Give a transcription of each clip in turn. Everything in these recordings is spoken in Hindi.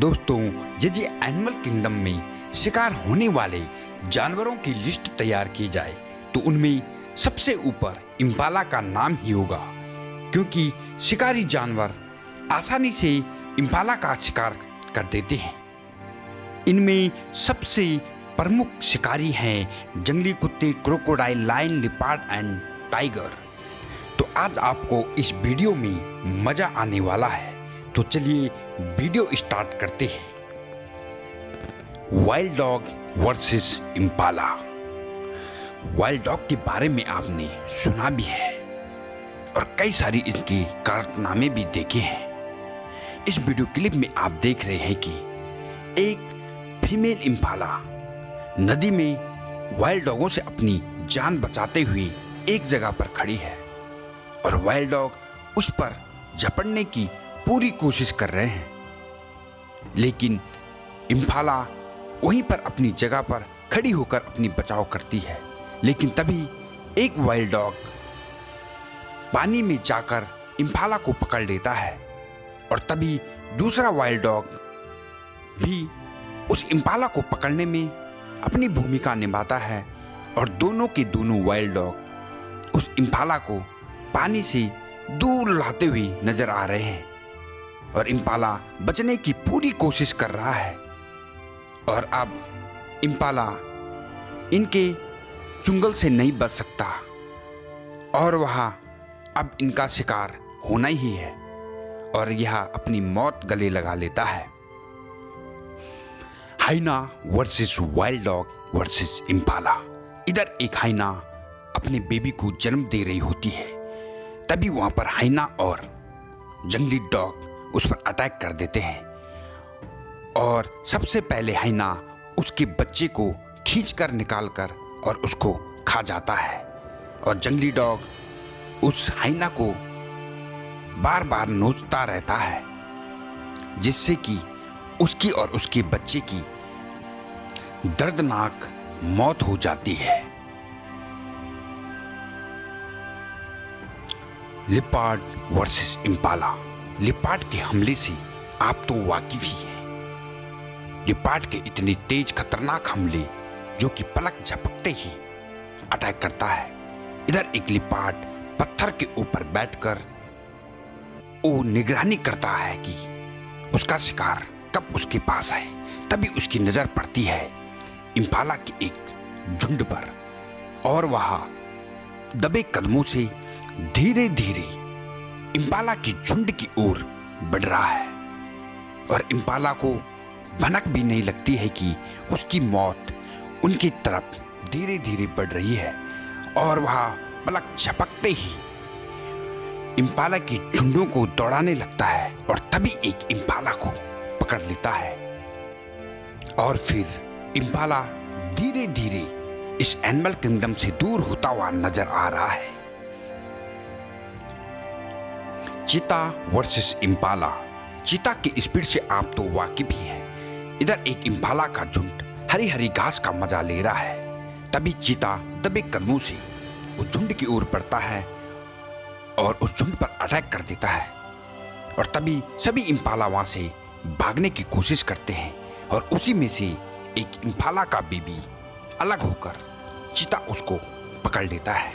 दोस्तों, यदि एनिमल किंगडम में शिकार होने वाले जानवरों की लिस्ट तैयार की जाए तो उनमें सबसे ऊपर इम्पाला का नाम ही होगा, क्योंकि शिकारी जानवर आसानी से इम्पाला का शिकार कर देते हैं। इनमें सबसे प्रमुख शिकारी हैं जंगली कुत्ते, क्रोकोडाइल, लायन, लिपार्ड एंड टाइगर। तो आज आपको इस वीडियो में मजा आने वाला है, तो चलिए वीडियो स्टार्ट करते हैं। Wild dog versus Impala. Wild dog के बारे में आपने सुना भी है और कई सारी इनके कारनामे भी देखे हैं। इस वीडियो क्लिप में आप देख रहे हैं कि एक फीमेल इम्पाला नदी में वाइल्ड डॉगों से अपनी जान बचाते हुए एक जगह पर खड़ी है और वाइल्ड डॉग उस पर झपटने की पूरी कोशिश कर रहे हैं, लेकिन इम्पाला वहीं पर अपनी जगह पर खड़ी होकर अपनी बचाव करती है। लेकिन तभी एक वाइल्ड डॉग पानी में जाकर इम्पाला को पकड़ लेता है और तभी दूसरा वाइल्ड डॉग भी उस इम्पाला को पकड़ने में अपनी भूमिका निभाता है और दोनों के दोनों वाइल्ड डॉग उस इम्पाला को पानी से दूर लाते हुए नजर आ रहे हैं और इम्पाला बचने की पूरी कोशिश कर रहा है। और अब इम्पाला इनके चुंगल से नहीं बच सकता और वह अब इनका शिकार होना ही है और यह अपनी मौत गले लगा लेता है। Hyena versus wild dog versus impala. इधर एक हाइना अपने बेबी को जन्म दे रही होती है, तभी वहां पर हाइना और जंगली डॉग उस पर अटैक कर देते हैं और सबसे पहले हाइना उसके बच्चे को खींचकर निकालकर और उसको खा जाता है और जंगली डॉग उस हाइना को बार बार नोचता रहता है, जिससे कि उसकी और उसके बच्चे की दर्दनाक मौत हो जाती है। लिपार्ड वर्सेस इम्पाला। लिपार्ड के हमले से आप तो वाकिफ ही हैं। लिपार्ड के इतने तेज खतरनाक हमले जो कि पलक झपकते ही अटैक करता है। इधर एक लिपार्ड पत्थर के ऊपर बैठकर वो निगरानी करता है कि उसका शिकार कब उसके पास आए। तभी उसकी नजर पड़ती है इम्पाला के एक झुंड पर और वह दबे कदमों से धीरे धीरे इम्पाला की झुंड की ओर बढ़ रहा है और इम्पाला को भनक भी नहीं लगती है कि उसकी मौत उनकी तरफ धीरे धीरे बढ़ रही है और वह पलक झपकते ही इम्पाला की झुंडों को दौड़ाने लगता है और तभी एक इम्पाला को पकड़ लेता है और फिर इम्पाला धीरे धीरे इस एनिमल किंगडम से दूर होता हुआ नजर आ रहा है। चीता वर्सेस इम्पाला। चीता की स्पीड से आप तो वाकिफ ही हैं। इधर एक इम्पाला का झुंड हरी हरी घास का मजा ले रहा है, तभी चीता दबे कदमों से उस झुंड की ओर बढ़ता है और उस झुंड पर अटैक कर देता है और तभी सभी इम्पाला वहां से भागने की कोशिश करते हैं और उसी में से एक इम्पाला का बेबी अलग होकर चीता उसको पकड़ लेता है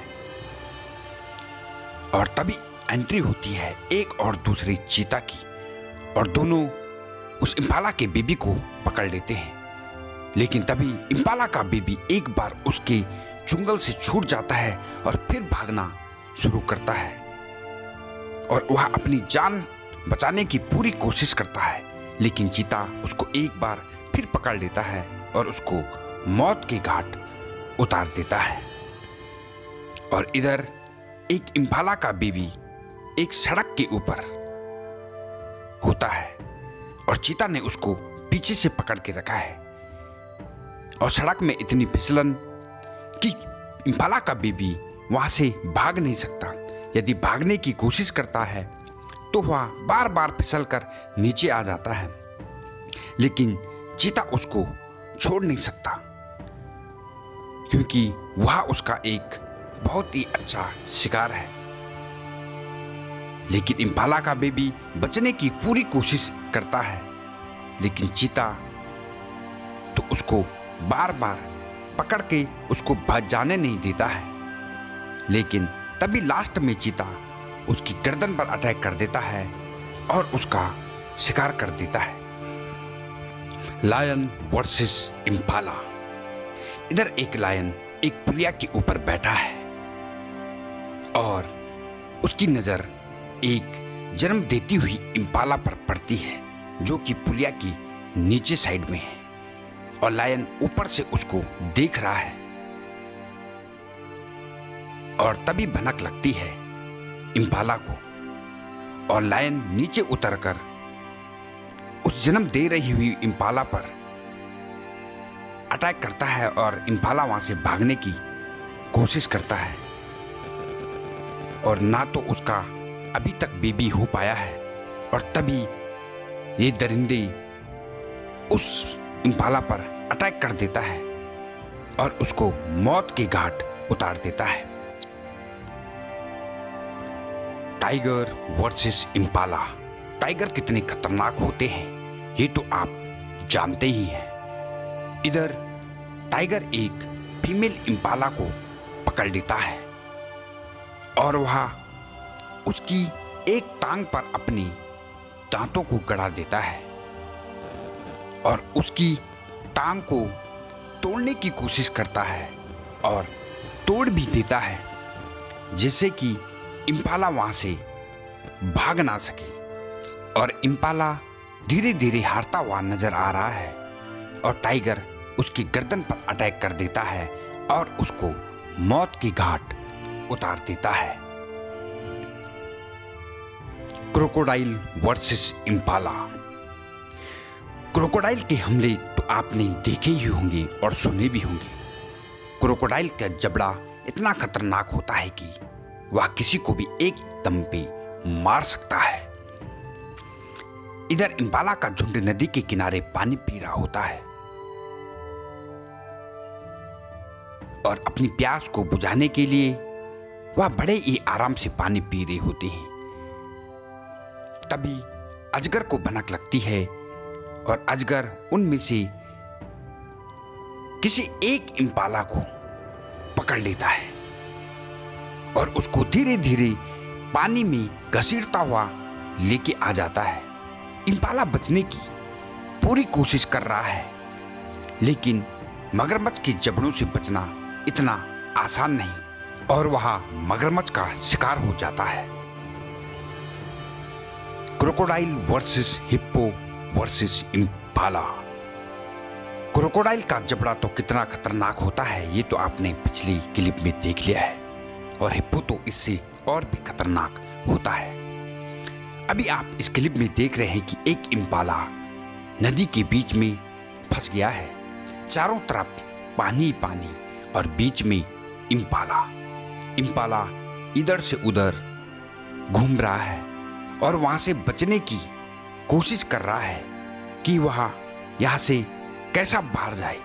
और तभी एंट्री होती है एक और दूसरी चीता की और दोनों उस इम्पाला के बेबी को पकड़ लेते हैं। लेकिन तभी इम्पाला का बेबी एक बार उसके चुंगल से छूट जाता है और फिर भागना शुरू करता है और वह अपनी जान बचाने की पूरी कोशिश करता है, लेकिन चीता उसको एक बार फिर पकड़ लेता है और उसको मौत के घाट उतार देता है। और इधर एक इम्पाला का बेबी एक सड़क के ऊपर होता है और चीता ने उसको पीछे से पकड़ के रखा है और सड़क में इतनी फिसलन कि इम्पाला का बेबी वहां से भाग नहीं सकता। यदि भागने की कोशिश करता है तो वह बार बार फिसलकर नीचे आ जाता है, लेकिन चीता उसको छोड़ नहीं सकता क्योंकि वह उसका एक बहुत ही अच्छा शिकार है। लेकिन इम्पाला का बेबी बचने की पूरी कोशिश करता है लेकिन चीता तो उसको बार बार पकड़ के उसको भाग जाने नहीं देता है। लेकिन तभी लास्ट में चीता उसकी गर्दन पर अटैक कर देता है और उसका शिकार कर देता है। Lion versus impala. इधर एक लायन एक पुलिया के ऊपर बैठा है और उसकी नजर एक जन्म देती हुई इम्पाला पर पड़ती है जो कि पुलिया की नीचे साइड में है और लायन ऊपर से उसको देख रहा है। और तभी भनक लगती है इम्पाला को और लायन नीचे उतरकर उस जन्म दे रही हुई इम्पाला पर अटैक करता है और इम्पाला वहां से भागने की कोशिश करता है। और ना तो उसका अभी तक बेबी हो पाया है और तभी ये दरिंदे उस इम्पाला पर अटैक कर देता है और उसको मौत के घाट उतार देता है। Tiger versus Impala. टाइगर कितने खतरनाक होते हैं ये तो आप जानते ही हैं। इधर टाइगर एक फीमेल इम्पाला को पकड़ लेता है और वह उसकी एक टांग पर अपनी दांतों को गड़ा देता है और उसकी टांग को तोड़ने की कोशिश करता है और तोड़ भी देता है जिससे कि इम्पाला वहां से भाग ना सके। और इम्पाला धीरे धीरे हारता हुआ नजर आ रहा है और टाइगर उसकी गर्दन पर अटैक कर देता है और उसको मौत की घाट उतार देता है। Crocodile versus Impala. क्रोकोडाइल के हमले तो आपने देखे ही होंगे और सुने भी होंगे। क्रोकोडाइल का जबड़ा इतना खतरनाक होता है कि वह किसी को भी एक दम पे मार सकता है। इधर इम्पाला का झुंड नदी के किनारे पानी पी रहा होता है और अपनी प्यास को बुझाने के लिए वह बड़े ही आराम से पानी पी रहे होते हैं। तभी अजगर को भनक लगती है और अजगर उनमें से किसी एक इम्पाला को पकड़ लेता है और उसको धीरे धीरे पानी में घसीटता हुआ लेके आ जाता है। इम्पाला बचने की पूरी कोशिश कर रहा है लेकिन मगरमच्छ के जबड़ों से बचना इतना आसान नहीं और वह मगरमच्छ का शिकार हो जाता है। Crocodile versus hippo versus Impala. Crocodile का जबड़ा तो कितना खतरनाक होता है ये तो आपने पिछली क्लिप में देख लिया है और हिप्पो तो इससे और भी खतरनाक होता है। अभी आप इस क्लिप में देख रहे हैं कि एक इम्पाला नदी के बीच में फंस गया है। चारों तरफ पानी पानी और बीच में इम्पाला। इम्पाला इधर से उधर घूम रहा है और वहां से बचने की कोशिश कर रहा है कि वह यहां से कैसा बाहर जाए।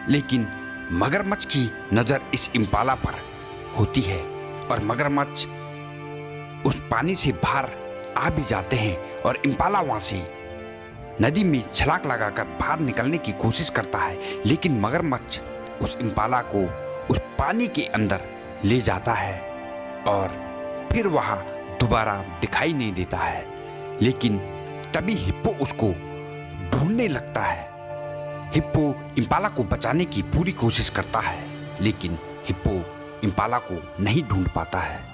लेकिन मगरमच्छ की नजर इस इम्पाला पर होती है और मगरमच्छ उस पानी से बाहर आ भी जाते हैं और इम्पाला वहां से नदी में छलांग लगाकर बाहर निकलने की कोशिश करता है। लेकिन मगरमच्छ उस इम्पाला को उस पानी के अंदर ले जाता है और फिर वह दोबारा दिखाई नहीं देता है। लेकिन तभी हिप्पो उसको ढूंढने लगता है। हिप्पो इम्पाला को बचाने की पूरी कोशिश करता है लेकिन हिप्पो इम्पाला को नहीं ढूंढ पाता है।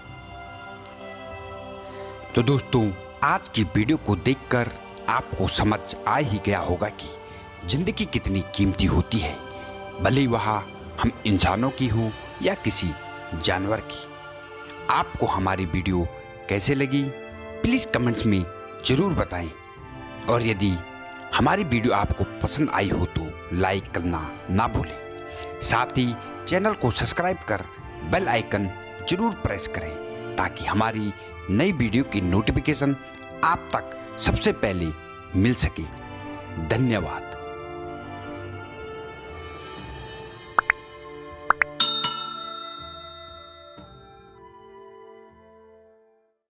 तो दोस्तों आज की वीडियो को देखकर आपको समझ आ ही गया होगा कि जिंदगी कितनी कीमती होती है, भले वह हम इंसानों की हो या किसी जानवर की। आपको हमारी वीडियो कैसे लगी प्लीज़ कमेंट्स में ज़रूर बताएं और यदि हमारी वीडियो आपको पसंद आई हो तो लाइक करना ना भूलें। साथ ही चैनल को सब्सक्राइब कर बेल आइकन जरूर प्रेस करें ताकि हमारी नई वीडियो की नोटिफिकेशन आप तक सबसे पहले मिल सके। धन्यवाद।